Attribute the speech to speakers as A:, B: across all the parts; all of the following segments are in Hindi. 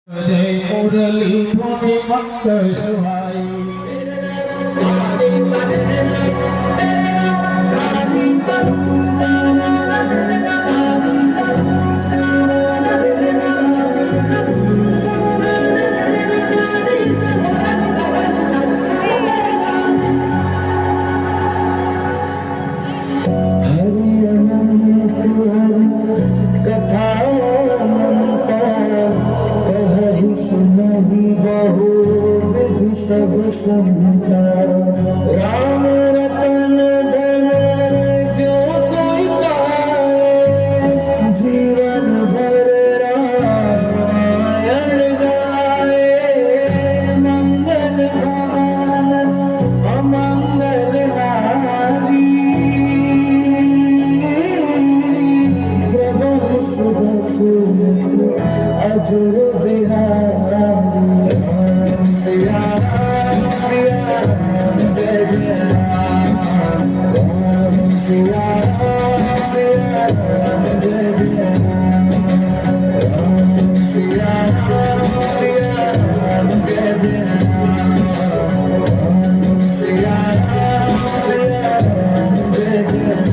A: मुरली ध्वनि मंद सुहाई
B: सब संता राम रतन धन जो कोई पाए जीवन भर रामायण गाए मंगल भवन अमंगल हारी प्रभु सुदसुमित्र अजर बिहारी सिया सिया जय जय राम सिया सिया जय जय राम सिया सिया जय जय राम सिया सिया जय जय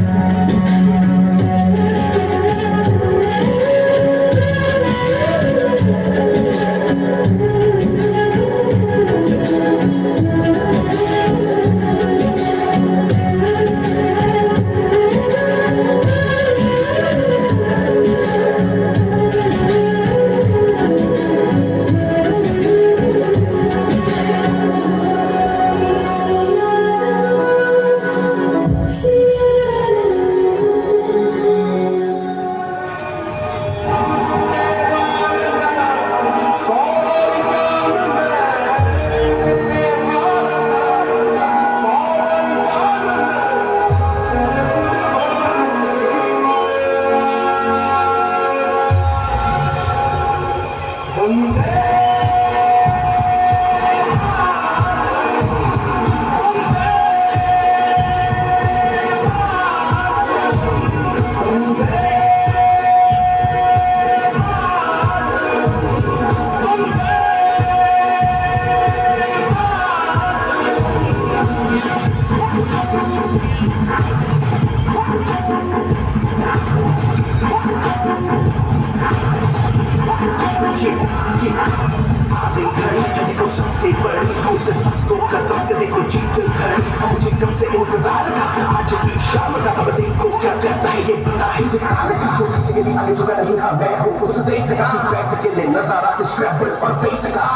C: देखो जीत खड़ी मुझे कब से इंतजार था आज की शाम का अब देखो क्या कहता है ये बंदा हिंदुस्तान का जो किसी के भी आगे झुका नहीं था मैं हूँ उस देश का बैठ के ले नजारा इस ट्रैप और फेस का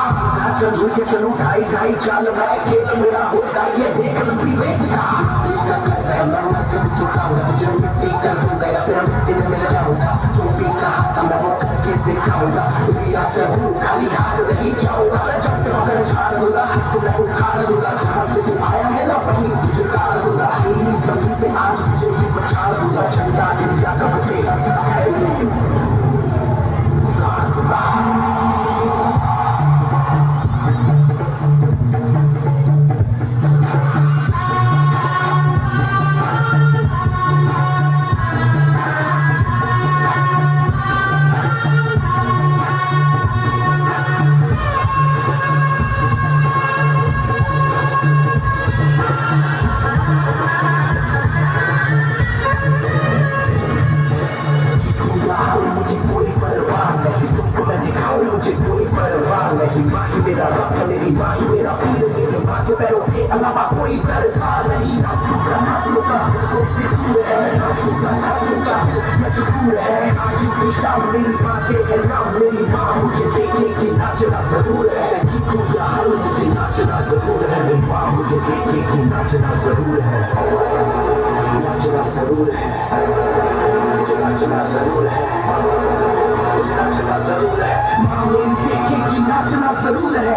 C: चलूं के चलूं ढाई ढाई चाल मैं खेल मेरा होता ये देख लंबी रेस का तुझे मिट्टी कर दूंगा या फिर मिट्टी में मिल जाऊंगा जो भी कहा था मैं वो करके दिखाऊंगा दुनिया से हूँ खाली हाथ नहीं जाऊंगा मैं जब तक अगर झाड़ दूंगा हाथ को मैं उखाड़ दूंगा जहाँ से तू आया है ना वहीं तुझे काट दूंगा मेरी जमीन पे आज तुझे भी बचा दूंगा झंडा इंडिया का बटेगा गाड़ दूंगा मेरा रब है मेरी माँ ही मेरा पीर मेरी माँ के पैरों के अलावा कोई दरबार नहीं नाचूंगा मुझको फिक्र है नाचूंगा मजबूर है आज की शाम मेरी माँ के है नाम मेरी माँ मुझे देखने की नाचना जरूर है जीतूंगा हर मुझे नाचना जरूर है मेरी माँ मुझे देखने की नाचना जरूर है नाचना जरूर है मुझे नाचना जरूर है मुझे नाचना जरूर है माँ मेरी देखने की नाचना जरूर है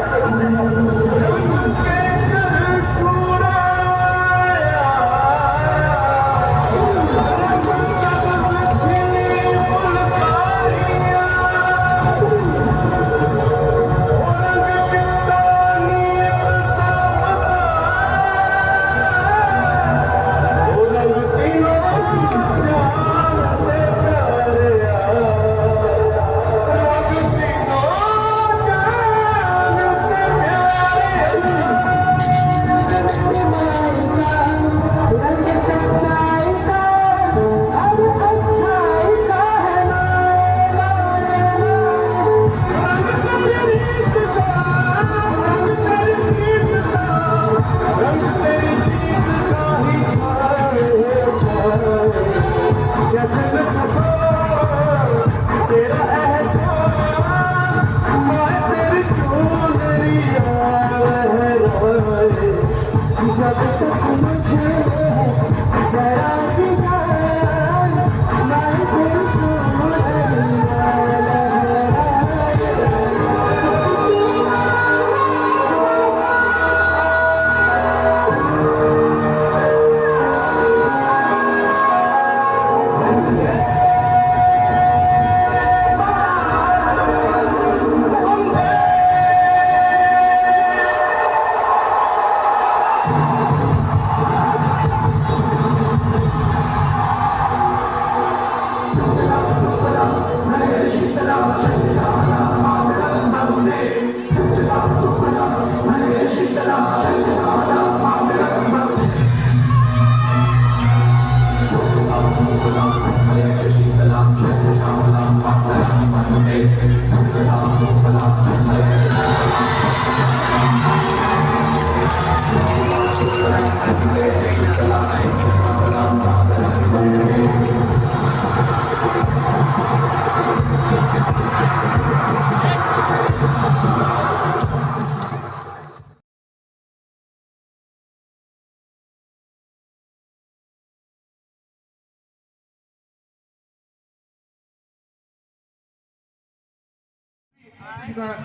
A: विद्वान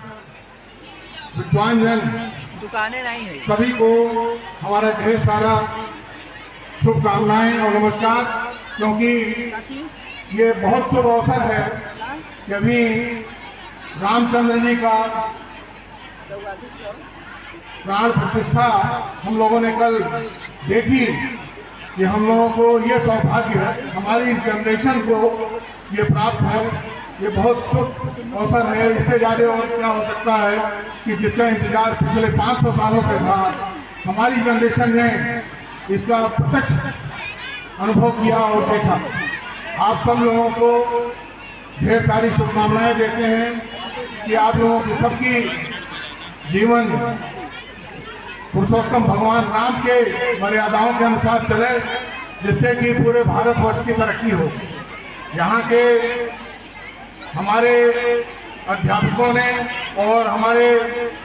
A: जन
D: दुकानें नहीं है।
A: सभी को हमारा ढेर सारा शुभकामनाएं और नमस्कार, क्योंकि ये बहुत शुभ अवसर है कि अभी रामचंद्र जी का प्राण प्रतिष्ठा हम लोगों ने कल देखी। कि हम लोगों को ये सौभाग्य है, हमारी इस जनरेशन को ये प्राप्त है। ये बहुत शुभ अवसर है। इससे ज़्यादा और क्या हो सकता है कि जिसका इंतजार पिछले 500 सालों से था, हमारी जनरेशन ने इसका प्रत्यक्ष अनुभव किया और देखा। आप सब लोगों को ढेर सारी शुभकामनाएं देते हैं कि आप लोगों की सबकी जीवन पुरुषोत्तम भगवान राम के मर्यादाओं के अनुसार चले, जिससे कि पूरे भारतवर्ष की तरक्की हो। यहाँ के हमारे अध्यापकों ने और हमारे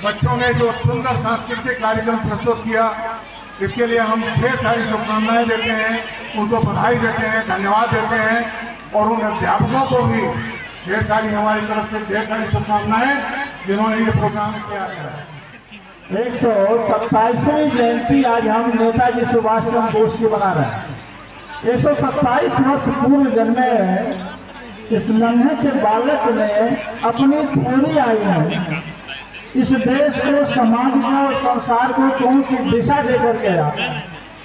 A: बच्चों ने जो सुंदर सांस्कृतिक कार्यक्रम प्रस्तुत किया, इसके लिए हम ढेर सारी शुभकामनाएं देते हैं, उनको बधाई देते हैं, धन्यवाद देते हैं। और उन अध्यापकों को भी ढेर सारी हमारी तरफ से ढेर सारी शुभकामनाएं, जिन्होंने ये प्रोग्राम तैयार करा।
E: 127वीं जयंती आज हम नेताजी सुभाष चंद्र बोस की मना रहे हैं। 127 वर्ष पूर्व जन्मे इस नन्हे से बालक ने अपनी थोड़ी आयु में इस देश को, समाज को और संसार को कौन सी दिशा देकर गया।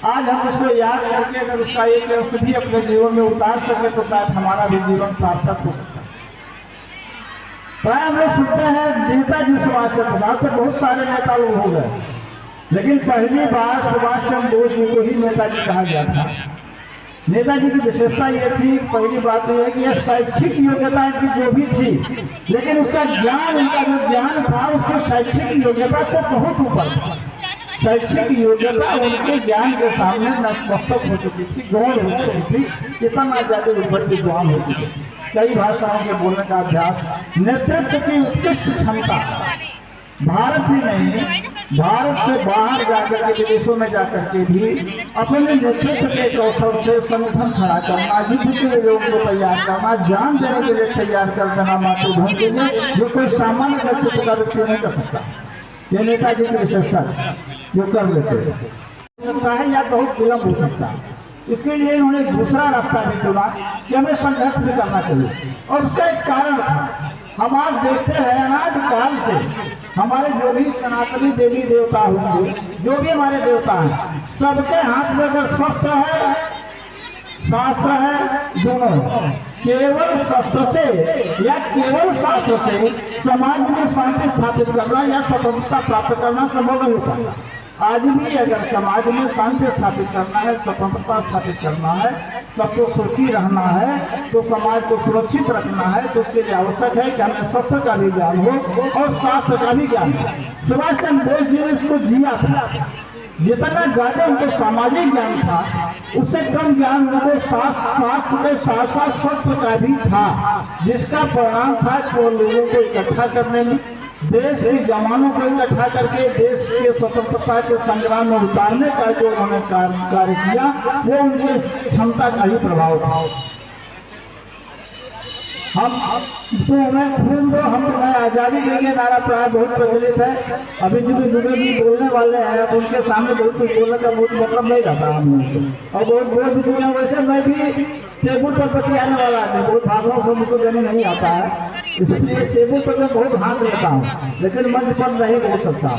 E: आज हम उसको याद करके अगर उसका एक औषधि अपने जीवन में उतार सके तो शायद हमारा भी जीवन सार्थक हो सकता है। प्राय हम लोग सुनते हैं नेताजी सुभाष चंद्र बोस, आज तक बहुत सारे नेता लोग हो गए, लेकिन पहली बार सुभाष चंद्र बोस जी को ही नेताजी कहा गया था। नेताजी की विशेषता ये थी, पहली बात यह है कि यह शैक्षिक योग्यता इनकी जो भी थी, लेकिन उसका ज्ञान, उनका जो ज्ञान था उसको शैक्षिक योग्यता से बहुत ऊपर था। शैक्षिक योग्यता उनके ज्ञान के सामने नतमस्तक हो चुकी थी, गौर हो चुकी थी, इतना ज्यादा ऊपर विद्वान हो चुके। कई भाषाओं के बोलने का अभ्यास, नेतृत्व की उत्कृष्ट क्षमता, भारत ही नहीं भारत से बाहर जाकर के विदेशों में जाकर के भी अपने नेतृत्व के कौशल से संगठन खड़ा करना, युद्ध के लिए लोगों को तैयार करना, जान देने के लिए तैयार कर देना मातृभूमि के लिए, जो कोई सामान्य व्यक्ति का व्यक्ति नहीं कर सकता। ये नेताजी की विशेषता जो कर लेते हैं या बहुत विलम्ब हो सकता है। इसके लिए उन्होंने दूसरा रास्ता भी चुना कि हमें संघर्ष भी करना चाहिए, और उसका एक कारण था। हम आज देखते हैं अनादि काल से हमारे जो भी सनातनी देवी देवता होंगे, जो भी हमारे देवता हैं, सबके हाथ में अगर शस्त्र है, शास्त्र है, दोनों है। केवल शस्त्र से या केवल शास्त्र से समाज में शांति स्थापित करना या स्वतंत्रता प्राप्त करना संभव नहीं होता। आज भी अगर समाज में शांति स्थापित करना है, स्वतंत्रता स्थापित करना है, सबको सुखी रहना है, तो समाज को सुरक्षित रखना है, तो उसके लिए आवश्यक है कि हमें शस्त्र का भी ज्ञान हो और शास्त्र का भी ज्ञान हो। सुभाष चंद्र बोस जी ने इसको जिया था। जितना ज्यादा उनको सामाजिक ज्ञान था, उससे कम ज्ञान उनको शास्त्र के साथ साथ शस्त्र का भी था, जिसका परिणाम था कि वो लोगों को इकट्ठा करने में, देश के जवानों को इकट्ठा करके देश के स्वतंत्रता के संग्राम में उतारने का जो उन्होंने कार्य किया, वो उनकी क्षमता का ही प्रभाव था। हम तो हमें खून दो, हम तुम्हें आज़ादी देंगे नारा प्राय बहुत प्रचलित है। अभी जो भी दुबे जी बोलने वाले हैं, अब उनके सामने बहुत कुछ बोलने का बहुत मतलब नहीं रहता हम लोगों से, और बहुत बोल भी चुके हैं। वैसे मैं भी टेबल पर बतियाने वाला आदमी, बहुत भाषाओं से मुझको देने नहीं आता है, इसलिए टेबल पर मैं बहुत हाथ लेता हूँ, लेकिन मंच पर नहीं बोल सकता।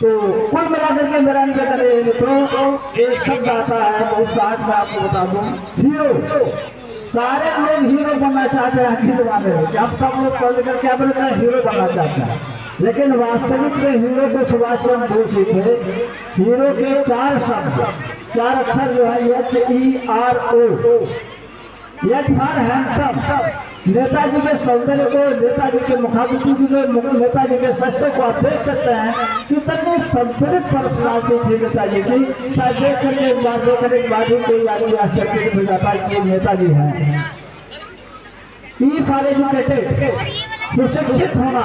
E: तो कुल मिलाकर के मेरा निवेदन है मित्रों, एक शब्द आता है बहुत साथ में आपको बता दूं, हीरो। सारे लोग हीरो बनना चाहते हैं किस जमाने में, हम सब लोग पढ़ लिख क्या बोलते हैं, हीरो बनना चाहते हैं, लेकिन वास्तविक में हीरो के सुभाष चंद्र बोस ही थे। हीरो के 4 शब्द, 4 अक्षर जो है HERO, H for handsome. Netaji के सौंदर्य को, नेताजी के मुखाग्रती को, नेताजी के शस्त्र को आप देख सकते हैं कितनी संतुलित पर्सनालिटी थी नेताजी की। शायद देख करके एक बार देखने के बाद ही कोई आदमी आश्चर्यचकित हो जाता है कि नेताजी हैं। ई फॉर एजुकेटेड, सुशिक्षित होना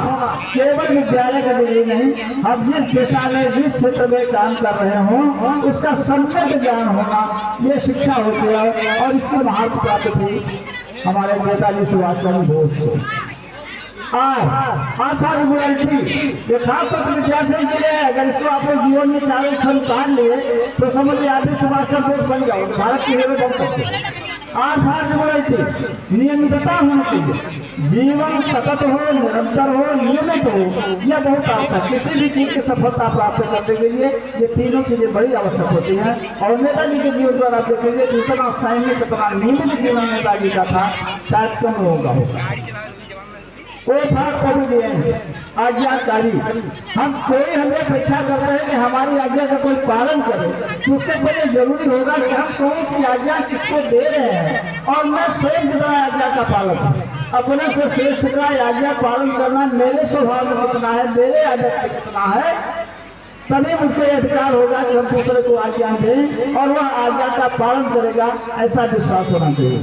E: केवल विद्यालय का डिग्री नहीं, अब जिस दिशा में जिस क्षेत्र में काम कर रहे हों उसका सम्यक ज्ञान होना, ये शिक्षा होती है। और इसको महत्व प्राप्त थी हमारे नेताजी सुभाष चंद्र बोस को। आज था रिगुलरिटी ये खास तौर पर विद्यार्थियों के लिए। अगर इसको आप लोग जीवन में चारों क्षण उतार लिए तो समझिए आप भी सुभाष चंद्र बोस बन जाओ, भारत के हीरो बन सकते। आज था रिगुलरिटी नियमितता होनी चाहिए, जीवन सतत हो, निरंतर हो, नियमित हो, यह बहुत आवश्यक। किसी भी चीज की सफलता प्राप्त करने के लिए ये तीनों चीजें बड़ी आवश्यक होती हैं। और नेताजी के जीवन द्वारा आप देखेंगे कि इतना सैनिक इतना नियमित जीवन नेताजी का था, शायद कम लोगों का होगा। वो था ओबीडिएंट, आज्ञाकारी। हम कोई हमें अपेक्षा करते हैं कि हमारी आज्ञा का कोई पालन करे, तो उससे पहले जरूरी होगा कि हम कौन सी आज्ञा किसको दे रहे हैं। और मैं स्वयं कितना आज्ञा का पालन करूं, अपने से श्रेष्ठ का आज्ञा पालन करना मेरे स्वभाव में कितना है, मेरे आदत में कितना है, तभी मुझको अधिकार होगा कि हम दूसरे को आज्ञा दें और वह आज्ञा का पालन करेगा, ऐसा विश्वास होना चाहिए।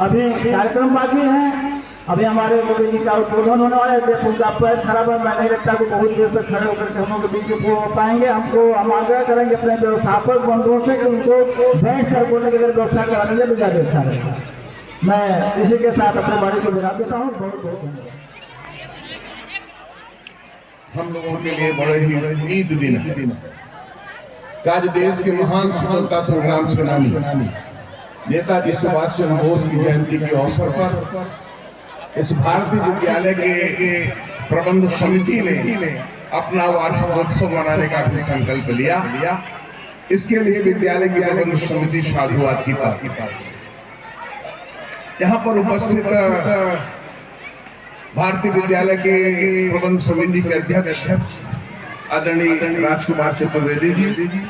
E: अभी कार्यक्रम बाकी है, अभी हमारे मोदी जी का उद्बोधन होने वाला है। उनका पैर खराब है, मैं नहीं लगता कि बहुत देर तक खड़े होकर के हम लोग के बीच में हो पाएंगे। हम आग्रह करेंगे अपने व्यवस्थापक बंधुओं से कि उनको बैठ कर बोलने की अगर व्यवस्था करा दीजिए तो ज़्यादा अच्छा रहेगा। मैं इसी के साथ अपने बारे को विराम देता हूँ। बहुत बहुत धन्यवाद।
A: हम लोगों के लिए बड़े ही उम्मीद दिन है कि आज देश के महान स्वतंत्रता संग्राम सेनानी नेताजी सुभाष चंद्र बोस की जयंती के अवसर पर इस भारतीय विद्यालय के प्रबंध समिति ने अपना वार्षिकोत्सव मनाने का भी संकल्प लिया। इसके लिए विद्यालय की प्रबंध समिति साधुवाद की बात यहाँ पर उपस्थित भारतीय विद्यालय के प्रबंध समिति के अध्यक्ष आदरणीय राजकुमार चतुर्वेदी जी,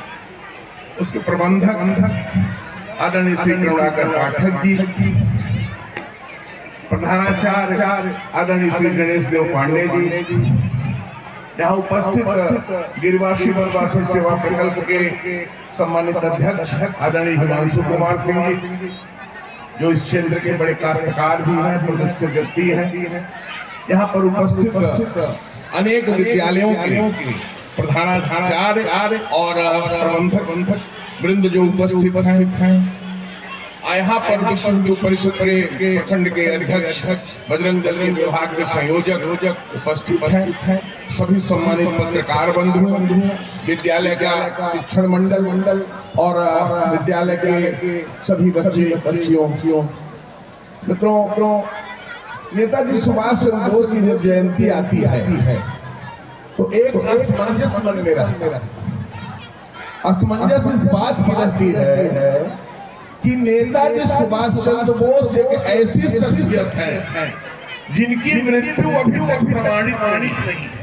A: उसके प्रबंधक आदरणीय श्री करुणाकर पाठक जी, प्रधानाचार्य आदरणीय श्री गणेश देव पांडे जी, यहाँ उपस्थित गिरिवासी वनवासी सेवा प्रकल्प के सम्मानित अध्यक्ष आदरणीय हिमांशु कुमार सिंह जी, जो इस क्षेत्र के बड़े काश्तकार भी हैं, प्रतिष्ठित व्यक्ति हैं। यहाँ पर उपस्थित अनेक विद्यालयों के प्रधानाचार्य और प्रबंधक वृंद जो उपस्थित हैं। यहाँ पर विश्व हिंदू परिषद के प्रखंड के अध्यक्ष, बजरंग दल के विभाग के संयोजक उपस्थित हैं। सभी सम्मानित पत्रकार बंधु, विद्यालय का शिक्षण मंडल और विद्यालय के सभी बच्चियों, मित्रों, नेताजी सुभाष चंद्र बोस की जब जयंती आती है तो एक असमंजस मन में रहता है। असमंजस इस बात की रहती है कि नेताजी सुभाष चंद्र बोस एक ऐसी शख्सियत है जिनकी मृत्यु अभी तक प्रमाणित नहीं है।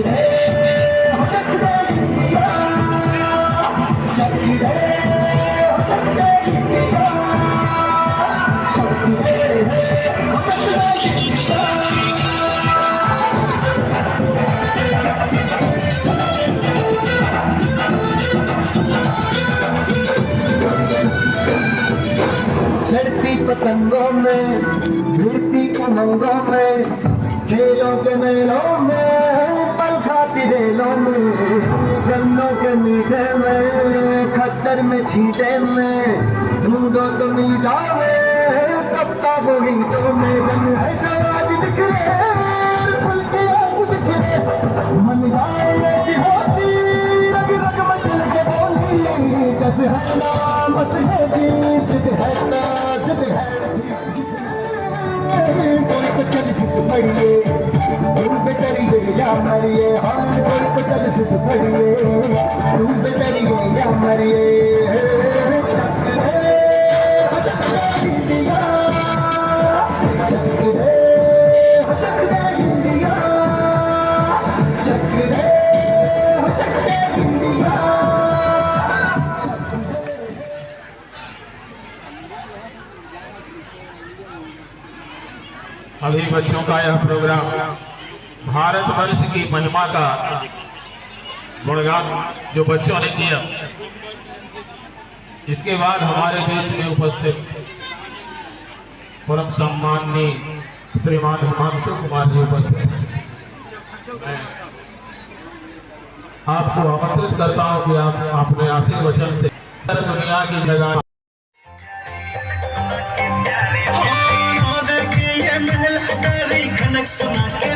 B: Hey! रंगों में भिड़ती उमंगों में, खेलों के मेलों में, पल खाती रेलों में, गन्नों के मीठे में, खद्दर में छींटे में, ढूंढो तो मिल जावे तब तक वो ईंटों में। रंग है सवाद बिखरे, फूल के आग बिखरे, मन जाए ऐसी होती, रग रग मचल के बोली, कस है ना मस है जी, जिद है ना जिद है। कोई तो चल सिद्ध पड़िए, तुम पे चलिए या मरिए, हाँ कोई तो चल सिद्ध पड़िए, तुम पे चलिए या मरिए।
F: अभी बच्चों का यह प्रोग्राम भारत वर्ष की महिमा का गुणगान जो बच्चों ने किया, इसके बाद हमारे बीच में उपस्थित परम सम्माननीय श्रीमान हिमांशु कुमार जी उपस्थित हैं। मैं आपको आमंत्रित करता हूं कि आप अपने आशीर्वचन से दुनिया की जगह
B: सुना के